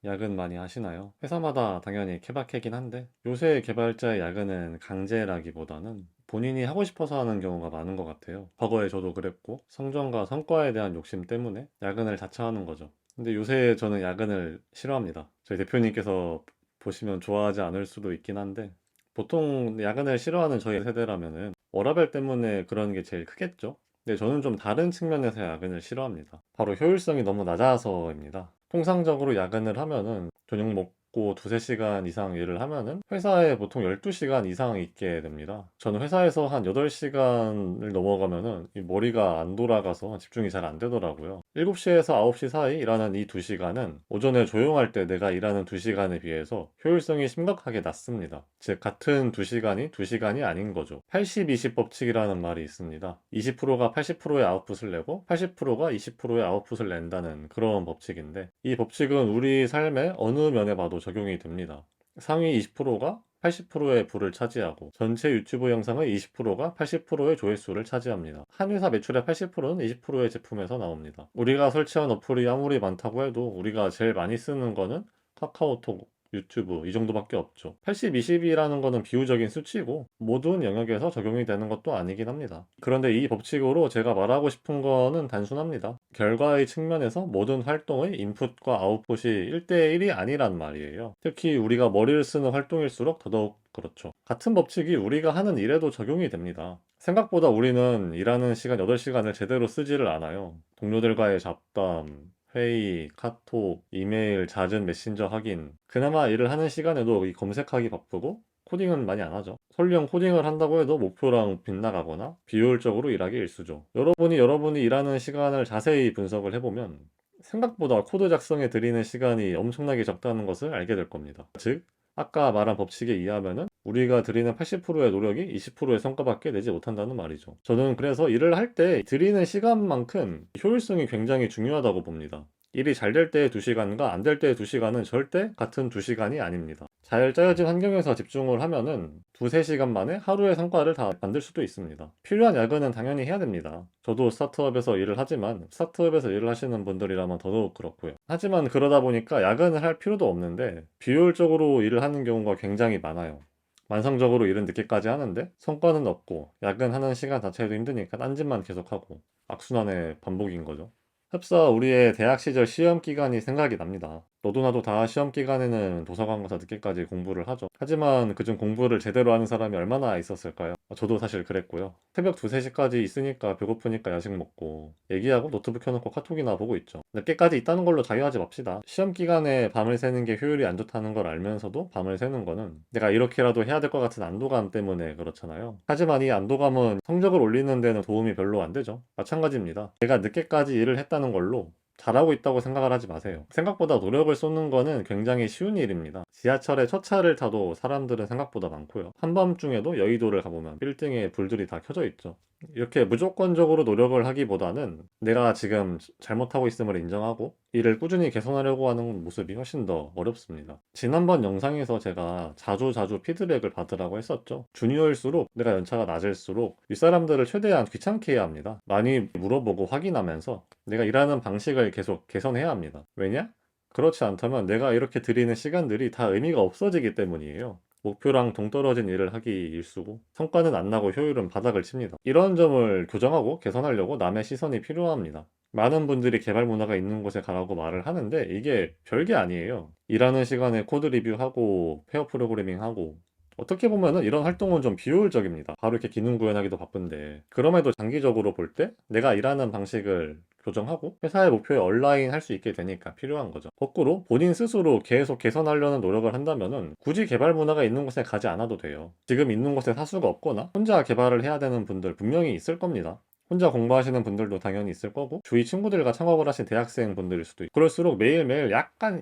야근 많이 하시나요? 회사마다 당연히 케바케긴 한데 요새 개발자의 야근은 강제라기보다는 본인이 하고 싶어서 하는 경우가 많은 것 같아요. 과거에 저도 그랬고 성적과 성과에 대한 욕심 때문에 야근을 자처하는 거죠. 근데 요새 저는 야근을 싫어합니다. 저희 대표님께서 보시면 좋아하지 않을 수도 있긴 한데 보통 야근을 싫어하는 저희 세대라면은 워라밸 때문에 그런 게 제일 크겠죠? 근데 저는 좀 다른 측면에서 야근을 싫어합니다. 바로 효율성이 너무 낮아서입니다. 통상적으로 야근을 하면은 저녁 먹고 두세 시간 이상 일을 하면은 회사에 보통 12시간 이상 있게 됩니다. 저는 회사에서 한 8시간을 넘어가면은 이 머리가 안 돌아가서 집중이 잘 안 되더라고요. 7시에서 9시 사이 일하는 이 2시간은 오전에 조용할 때 내가 일하는 2시간에 비해서 효율성이 심각하게 낮습니다. 즉, 같은 2시간이 2시간이 아닌 거죠. 80-20 법칙이라는 말이 있습니다. 20%가 80%의 아웃풋을 내고 80%가 20%의 아웃풋을 낸다는 그런 법칙인데 이 법칙은 우리 삶의 어느 면에 봐도 적용이 됩니다. 상위 20%가 80%의 부를 차지하고 전체 유튜브 영상의 20%가 80%의 조회수를 차지합니다. 한 회사 매출의 80%는 20%의 제품에서 나옵니다. 우리가 설치한 어플이 아무리 많다고 해도 우리가 제일 많이 쓰는 거는 카카오톡, 유튜브 이 정도밖에 없죠. 80-20이라는 거는 비유적인 수치고 모든 영역에서 적용이 되는 것도 아니긴 합니다. 그런데 이 법칙으로 제가 말하고 싶은 거는 단순합니다. 결과의 측면에서 모든 활동의 인풋과 아웃풋이 1대1이 아니란 말이에요. 특히 우리가 머리를 쓰는 활동일수록 더더욱 그렇죠. 같은 법칙이 우리가 하는 일에도 적용이 됩니다. 생각보다 우리는 일하는 시간 8시간을 제대로 쓰지를 않아요. 동료들과의 잡담, 회의, 카톡, 이메일, 잦은 메신저 확인. 그나마 일을 하는 시간에도 이 검색하기 바쁘고 코딩은 많이 안 하죠. 설령 코딩을 한다고 해도 목표랑 빗나가거나 비효율적으로 일하기 일쑤죠. 여러분이 일하는 시간을 자세히 분석을 해보면 생각보다 코드 작성에 들이는 시간이 엄청나게 적다는 것을 알게 될 겁니다. 즉, 아까 말한 법칙에 의하면은 우리가 들이는 80%의 노력이 20%의 성과밖에 내지 못한다는 말이죠. 저는 그래서 일을 할 때 들이는 시간만큼 효율성이 굉장히 중요하다고 봅니다. 일이 잘 될 때의 2시간과 안 될 때의 2시간은 절대 같은 2시간이 아닙니다. 잘 짜여진 환경에서 집중을 하면은 두세 시간 만에 하루의 성과를 다 만들 수도 있습니다. 필요한 야근은 당연히 해야 됩니다. 저도 스타트업에서 일을 하지만 스타트업에서 일을 하시는 분들이라면 더더욱 그렇고요. 하지만 그러다 보니까 야근을 할 필요도 없는데 비효율적으로 일을 하는 경우가 굉장히 많아요. 만성적으로 일은 늦게까지 하는데 성과는 없고 야근하는 시간 자체도 힘드니까 딴짓만 계속하고 악순환의 반복인 거죠. 흡사 우리의 대학 시절 시험 기간이 생각이 납니다. 너도 나도 다 시험 기간에는 도서관 가서 늦게까지 공부를 하죠. 하지만 그중 공부를 제대로 하는 사람이 얼마나 있었을까요? 저도 사실 그랬고요. 새벽 2, 3시까지 있으니까 배고프니까 야식 먹고 얘기하고 노트북 켜놓고 카톡이나 보고 있죠. 늦게까지 있다는 걸로 자유하지 맙시다. 시험 기간에 밤을 새는 게 효율이 안 좋다는 걸 알면서도 밤을 새는 거는 내가 이렇게라도 해야 될 것 같은 안도감 때문에 그렇잖아요. 하지만 이 안도감은 성적을 올리는 데는 도움이 별로 안 되죠. 마찬가지입니다. 내가 늦게까지 일을 했다는 걸로 잘하고 있다고 생각을 하지 마세요. 생각보다 노력을 쏟는 거는 굉장히 쉬운 일입니다. 지하철에 첫 차를 타도 사람들은 생각보다 많고요. 한밤중에도 여의도를 가보면 빌딩에 불들이 다 켜져 있죠. 이렇게 무조건적으로 노력을 하기보다는 내가 지금 잘못하고 있음을 인정하고 일을 꾸준히 개선하려고 하는 모습이 훨씬 더 어렵습니다. 지난번 영상에서 제가 자주 피드백을 받으라고 했었죠. 주니어일수록 내가 연차가 낮을수록 윗사람들을 최대한 귀찮게 해야 합니다. 많이 물어보고 확인하면서 내가 일하는 방식을 계속 개선해야 합니다. 왜냐? 그렇지 않다면 내가 이렇게 드리는 시간들이 다 의미가 없어지기 때문이에요. 목표랑 동떨어진 일을 하기 일쑤고 성과는 안 나고 효율은 바닥을 칩니다. 이런 점을 교정하고 개선하려고 남의 시선이 필요합니다. 많은 분들이 개발 문화가 있는 곳에 가라고 말을 하는데 이게 별게 아니에요. 일하는 시간에 코드 리뷰하고 페어 프로그래밍하고 어떻게 보면은 이런 활동은 좀 비효율적입니다. 바로 이렇게 기능 구현하기도 바쁜데 그럼에도 장기적으로 볼 때 내가 일하는 방식을 교정하고 회사의 목표에 얼라인 할 수 있게 되니까 필요한 거죠. 거꾸로 본인 스스로 계속 개선하려는 노력을 한다면은 굳이 개발 문화가 있는 곳에 가지 않아도 돼요. 지금 있는 곳에 사수가 없거나 혼자 개발을 해야 되는 분들 분명히 있을 겁니다. 혼자 공부하시는 분들도 당연히 있을 거고 주위 친구들과 창업을 하신 대학생 분들일 수도 있고 그럴수록 매일매일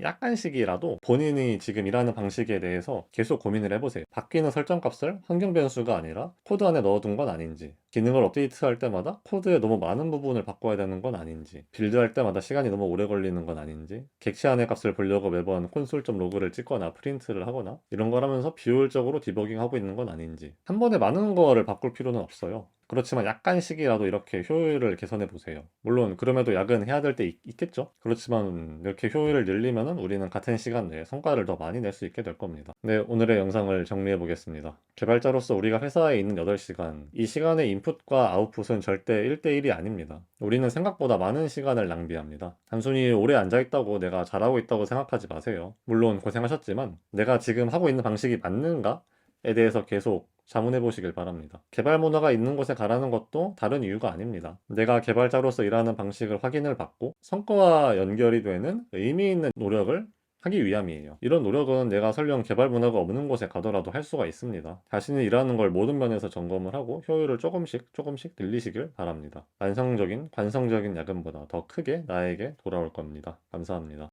약간씩이라도 본인이 지금 일하는 방식에 대해서 계속 고민을 해보세요. 바뀌는 설정값을 환경 변수가 아니라 코드 안에 넣어둔 건 아닌지 기능을 업데이트할 때마다 코드의 너무 많은 부분을 바꿔야 되는 건 아닌지 빌드할 때마다 시간이 너무 오래 걸리는 건 아닌지 객체 안의 값을 보려고 매번 콘솔.log를 찍거나 프린트를 하거나 이런 걸 하면서 비효율적으로 디버깅하고 있는 건 아닌지 한 번에 많은 거를 바꿀 필요는 없어요. 그렇지만 약간씩이라도 이렇게 효율을 개선해 보세요. 물론 그럼에도 야근해야 될 때 있겠죠. 그렇지만 이렇게 효율을 늘리면은 우리는 같은 시간 내에 성과를 더 많이 낼 수 있게 될 겁니다. 네, 오늘의 영상을 정리해 보겠습니다. 개발자로서 우리가 회사에 있는 8시간, 이 시간의 인풋과 아웃풋은 절대 1대1이 아닙니다. 우리는 생각보다 많은 시간을 낭비합니다. 단순히 오래 앉아있다고 내가 잘하고 있다고 생각하지 마세요. 물론 고생하셨지만 내가 지금 하고 있는 방식이 맞는가에 대해서 계속 자문해 보시길 바랍니다. 개발 문화가 있는 곳에 가라는 것도 다른 이유가 아닙니다. 내가 개발자로서 일하는 방식을 확인을 받고 성과와 연결이 되는 의미 있는 노력을 하기 위함이에요. 이런 노력은 내가 설령 개발 문화가 없는 곳에 가더라도 할 수가 있습니다. 자신이 일하는 걸 모든 면에서 점검을 하고 효율을 조금씩 늘리시길 바랍니다. 완성적인, 관성적인 야근보다 더 크게 나에게 돌아올 겁니다. 감사합니다.